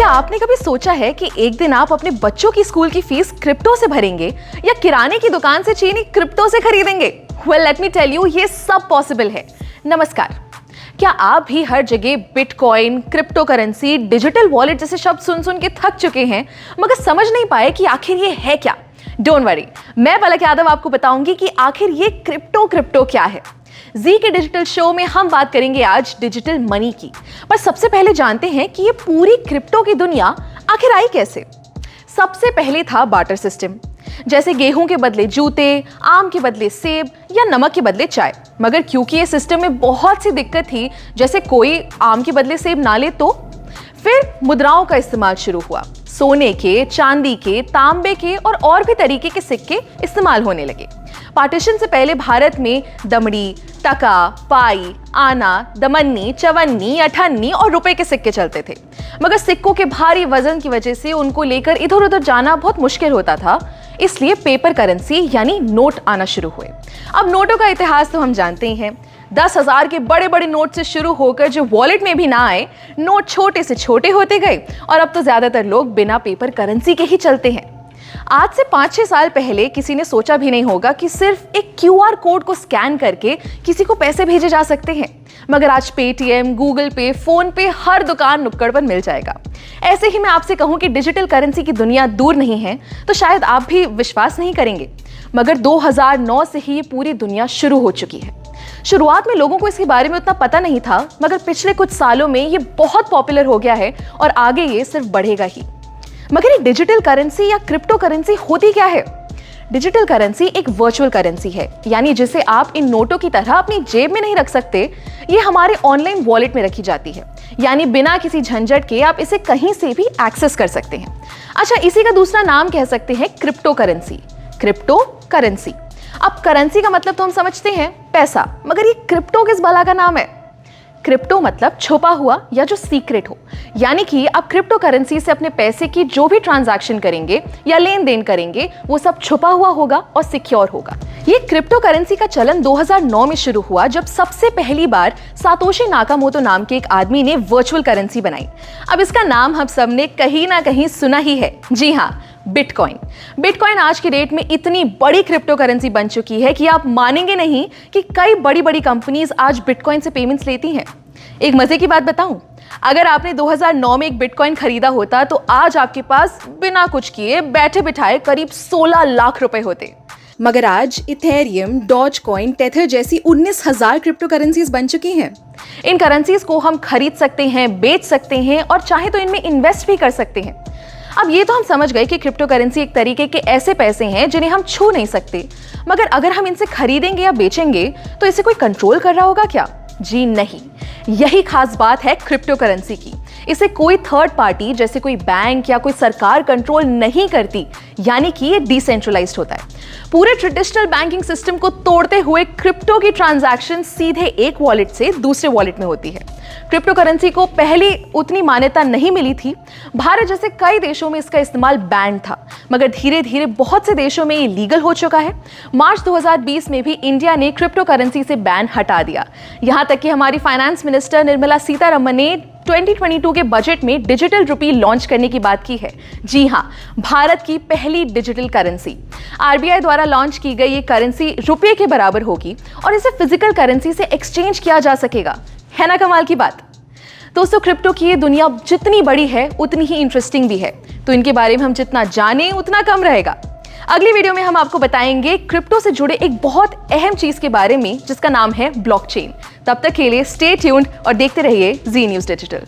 क्या आपने कभी सोचा है कि एक दिन आप अपने बच्चों की स्कूल की फीस क्रिप्टो से भरेंगे या किराने की दुकान से चीनी क्रिप्टो से खरीदेंगे? Well, let me tell you, ये सब पॉसिबल है। नमस्कार। क्या आप भी हर जगह bitcoin, crypto currency, digital wallet जैसे शब्द सुन सुन के थक चुके हैं मगर समझ नहीं पाए कि आखिर ये है क्या? डोंट वरी, मैं पलक यादव आपको बताऊंगी कि आखिर ये क्रिप्टो क्या है। जी के डिजिटल शो में हम बात करेंगे आज डिजिटल मनी की। पर सबसे पहले जानते हैं कि ये पूरी क्रिप्टो की दुनिया आखिर आई कैसे। सबसे पहले था बार्टर सिस्टम, जैसे गेहूं के बदले जूते, आम के बदले सेब या नमक के बदले चाय। मगर क्योंकि ये सिस्टम में बहुत सी दिक्कत थी, जैसे कोई आम के बदले सेब ना ले तो फिर मुद्राओं का इस्तेमाल शुरू हुआ। सोने के, चांदी के, तांबे के और भी तरीके के सिक्के इस्तेमाल होने लगे। पार्टीशन से पहले भारत में दमड़ी, टका, पाई, आना, दमन्नी, चवन्नी, अठन्नी और रुपए के सिक्के चलते थे। मगर सिक्कों के भारी वजन की वजह से उनको लेकर इधर उधर जाना बहुत मुश्किल होता था, इसलिए पेपर करेंसी यानी नोट आना शुरू हुए। अब नोटों का इतिहास तो हम जानते ही हैं। 10,000 के बड़े बड़े नोट से शुरू होकर जो वॉलेट में भी ना आए, नोट छोटे से छोटे होते गए और अब तो ज्यादातर लोग बिना पेपर करेंसी के ही चलते हैं। आज से 5-6 साल पहले किसी ने सोचा भी नहीं होगा कि सिर्फ एक क्यूआर कोड को स्कैन करके किसी को पैसे भेजे जा सकते हैं। मगर आज पेटीएम, गूगल पे, फोन पे हर दुकान नुक्कड़ पर मिल जाएगा। ऐसे ही मैं आपसे कहूं कि डिजिटल करेंसी की दुनिया दूर नहीं है तो शायद आप भी विश्वास नहीं करेंगे, मगर 2009 से ही ये पूरी दुनिया शुरू हो चुकी है। शुरुआत में लोगों को इसके बारे में उतना पता नहीं था, मगर पिछले कुछ सालों में ये बहुत पॉपुलर हो गया है और आगे ये सिर्फ बढ़ेगा ही। मगर ये डिजिटल करेंसी या क्रिप्टो करेंसी होती क्या है? डिजिटल करेंसी एक वर्चुअल करेंसी है, यानी जिसे आप इन नोटों की तरह अपनी जेब में नहीं रख सकते। ये हमारे ऑनलाइन वॉलेट में रखी जाती है, यानी बिना किसी झंझट के आप इसे कहीं से भी एक्सेस कर सकते हैं। अच्छा, इसी का दूसरा नाम कह सकते हैं क्रिप्टो करेंसी। Crypto currency. अब करेंसी का मतलब तो हम समझते हैं पैसा, मगर ये क्रिप्टो किस भला का नाम है? क्रिप्टो मतलब छुपा हुआ या जो सीक्रेट हो, यानी कि आप क्रिप्टो करेंसी से अपने पैसे की जो भी ट्रांजैक्शन करेंगे या लेन देन करेंगे वो सब छुपा हुआ होगा और सिक्योर होगा। ये क्रिप्टो करेंसी का चलन 2009 में शुरू हुआ, जब सबसे पहली बार सातोशी नाकामोटो नाम के एक आदमी ने वर्चुअल करेंसी बनाई। अब इसका नाम हम सब ने कहीं ना कहीं सुना ही है। जी हाँ, बिटकॉइन। बिटकॉइन आज की डेट में इतनी बड़ी क्रिप्टो करेंसी बन चुकी है कि आप मानेंगे नहीं कि कई बड़ी बड़ी कंपनीज आज बिटकॉइन से पेमेंट्स लेती हैं। एक मजे की बात बताऊं, अगर आपने 2009 में एक बिटकॉइन खरीदा होता तो आज आपके पास बिना कुछ किए बैठे बिठाए करीब 16 लाख रुपए होते। मगर आज इथेरियम, डॉजकॉइन, टेथर जैसी 19,000 क्रिप्टो करेंसीज बन चुकी हैं। इन करेंसीज को हम खरीद सकते हैं, बेच सकते हैं और चाहे तो इनमें इन्वेस्ट भी कर सकते हैं। अब ये तो हम समझ गए कि क्रिप्टो करेंसी एक तरीके के ऐसे पैसे हैं जिन्हें हम छू नहीं सकते, मगर अगर हम इनसे खरीदेंगे या बेचेंगे तो इसे कोई कंट्रोल कर रहा होगा क्या? जी नहीं। यही खास बात है क्रिप्टो करेंसी की। इसे कोई थर्ड पार्टी जैसे कोई बैंक या कोई सरकार कंट्रोल नहीं करती, यानी कि ये डिसेंट्रलाइज्ड होता है। पूरे ट्रेडिशनल बैंकिंग सिस्टम को तोड़ते हुए क्रिप्टो की ट्रांजैक्शन सीधे एक वॉलेट से दूसरे वॉलेट में होती है। क्रिप्टो करेंसी को पहले उतनी मान्यता नहीं मिली थी। भारत जैसे कई देशों में इसका इस्तेमाल बैन था, मगर धीरे धीरे बहुत से देशों में ये लीगल हो चुका है। मार्च 2020 में भी इंडिया ने क्रिप्टो करेंसी से बैन हटा दिया। यहां तक कि हमारी फाइनेंस मिनिस्टर निर्मला सीतारमण ने 2022 के बजट में डिजिटल रुपी लॉन्च करने की बात की है। जी हाँ, भारत की पहली डिजिटल करेंसी। आरबीआई द्वारा लॉन्च की गई ये करेंसी रुपये के बराबर होगी और इसे फिजिकल करेंसी से एक्सचेंज किया जा सकेगा। है ना कमाल की बात? दोस्तों, क्रिप्टो की ये दुनिया जितनी बड़ी है उतनी ही इंटरेस्टिंग भी है, तो इनके बारे में हम जितना जाने उतना कम रहेगा। अगली वीडियो में हम आपको बताएंगे क्रिप्टो से जुड़े एक बहुत अहम चीज के बारे में जिसका नाम है ब्लॉकचेन। तब तक के लिए स्टे ट्यून्ड और देखते रहिए जी न्यूज़ डिजिटल।